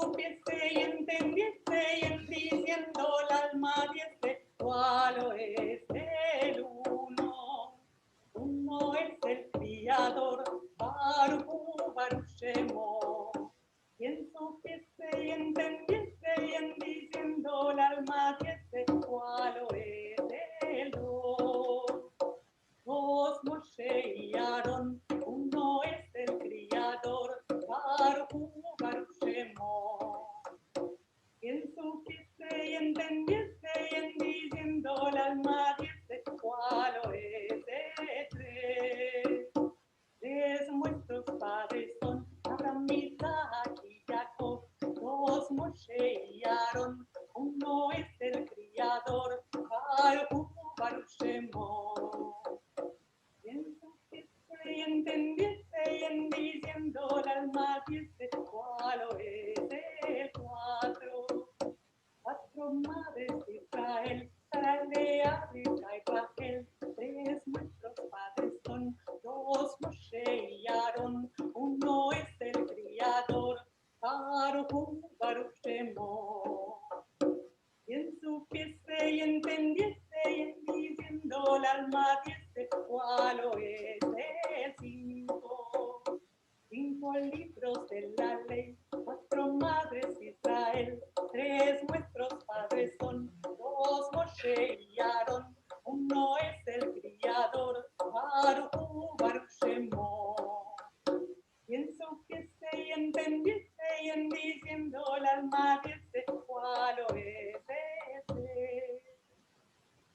supiese y entendiese y en diciendo el alma diese cuál es el uno. Uno es el Criador, Baruch Baruch Shemo. Quien supiese y entendiese y en diciendo el alma diese cuál es el dos. Dos Moshe y Aarón, uno es el Criador, Baruch Baruch Shemo. Quien supiese y entendiese y en diciendo el alma diese cuál es el tres. Tres nuestros padres son Abraham, Isaac y Jacob, dos Moshe y Aarón, uno es el Criador, Baruch Baruch Shemo. Quien supiese y entendiese y en diciendo el alma diese cuál es el cuatro. Cuatro madres de Israel, Sara, Lea, Rebeca y Rachel. Tres nuestros padres son, dos Moshe y Aarón, uno es el Criador, Baruch Baruch Shemo. Quien supiese y entendiese y en diciendo el alma diese cuál es el cinco. Cinco libros de la ley, cuatro madres de Israel, tres nuestros padres son, dos Moshe y Aarón, uno es el Criador, Baruch Baruch Shemo. Quien supiese y entendiese y en diciendo el alma diese cuál es ese.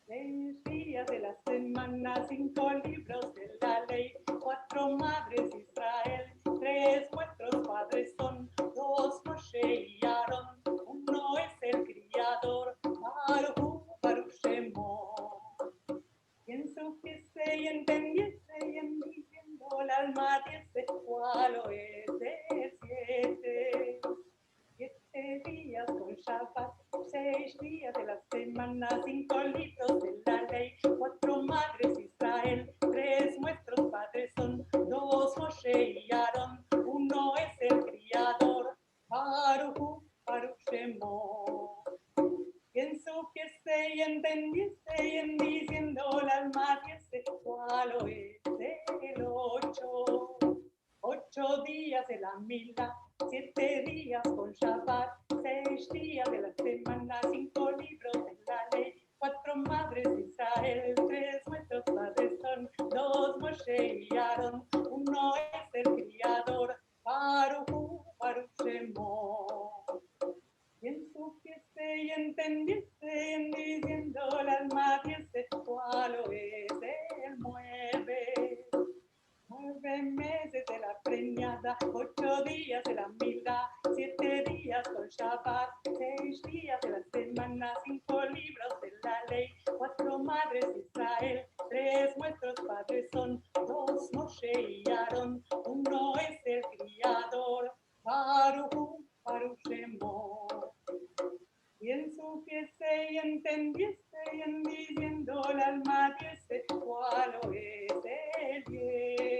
6 días de la semana, 5 libros de la ley, 4 madres de Israel, 3 vuestros padres son, 2 Moshe y Aarón, uno es el Criador, Baruch Baruch Shemo. Quien supiese y entendiese y en diciendo el alma diese cuál es el 7. 7 días con Shabbat, 6 días de la semana, 5 libros de la ley, 4 madres de Israel, 3 nuestros padres son, 2 Moshe y Aarón, uno es el Criador, Baruch Baruch Shemo. Quien supiese y entendiese y en diciendo el alma diese cuál es el 8. 8 días de la mila, 7 días con Shabbat, 6 días de la semana, 5 libros de la ley, 4 madres de Israel, 3 nuestros padres son, 2 Moshe y Aarón, uno es el Criador, Baruch Baruch Shemo. Quien supiese y entendiese en diciendo el alma diese cuál es el 9. 9 meses de la preñada, 8 días de la mila, 7 días con Shabbat, 6 días de la semana, 5 libros de la ley, 4 madres de Israel, 3 nuestros padres son, 2 Moshe y Aarón, uno es el Criador, Baruch Baruch Shemo. Quien supiese y entendiese y en diciendo el alma diese cuál es el 10.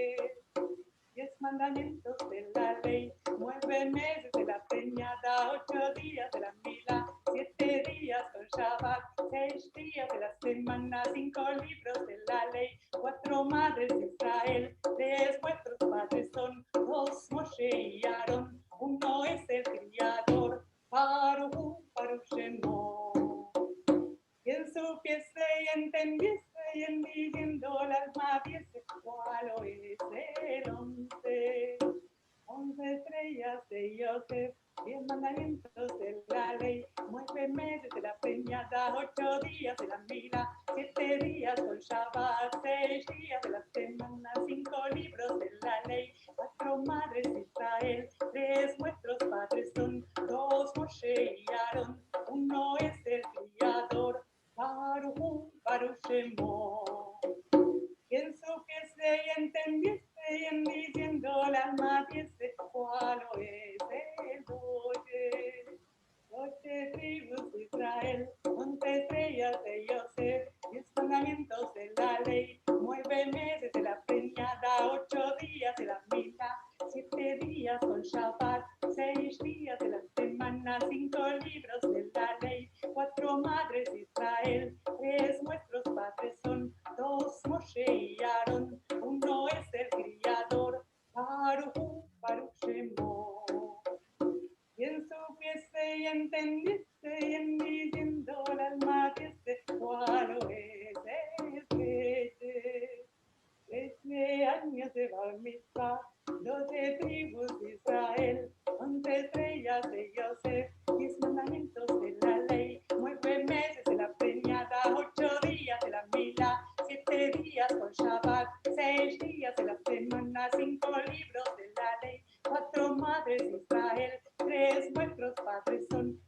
10 mandamientos de la ley, 9 meses de la preñada, 8 días de la mila, 7 días con Shabbat, 6 días de la semana, 5 libros de la ley, 4 madres de Israel, 3 vuestros padres son, 2 Moshe y Aarón, uno es el Criador, Baruch Baruch Shemo. Quien supiese y entendiese y en diciendo el alma diese cuál es el 11. 11 estrellas de Yosef, 10 mandamientos de la ley, 9 meses de la preñada, 8 días de la mila, 7 días con Shabbat, 6 días de la semana, 5 libros de la ley, 4 madres de Israel, 3 nuestros padres son, 2 Moshe y Aarón, uno es el Criador, Baruch Baruch Shemo. Quien supiese y entendiese y en diciendo el alma diese cuál es el 12. 12 tribus de Israel, 11 estrellas de Yosef, 10 mandamientos de la ley, 9 meses de la preñada, 8 días de la mila, 7 días con Shabbat, 6 días de la semana. semanas, 5 libros de la ley, 4 madres Israel, 3 nuestros padres son, 2 Moshe y Aarón, 1 es el criador, Baruch, Baruch Shemo. Quien supiese y entendiese y en diciendo el alma dice, cuál es el que 13 años de Bar Mitzvah, 12 tribus de Israel, 11 estrellas de Yosef, 10 mandamientos de la ley, 9 meses de la preñada, 8 días de la mila, 7 días con Shabbat, 6 días de la semana, 5 libros de la ley, 4 madres de Israel, 3 nuestros padres son,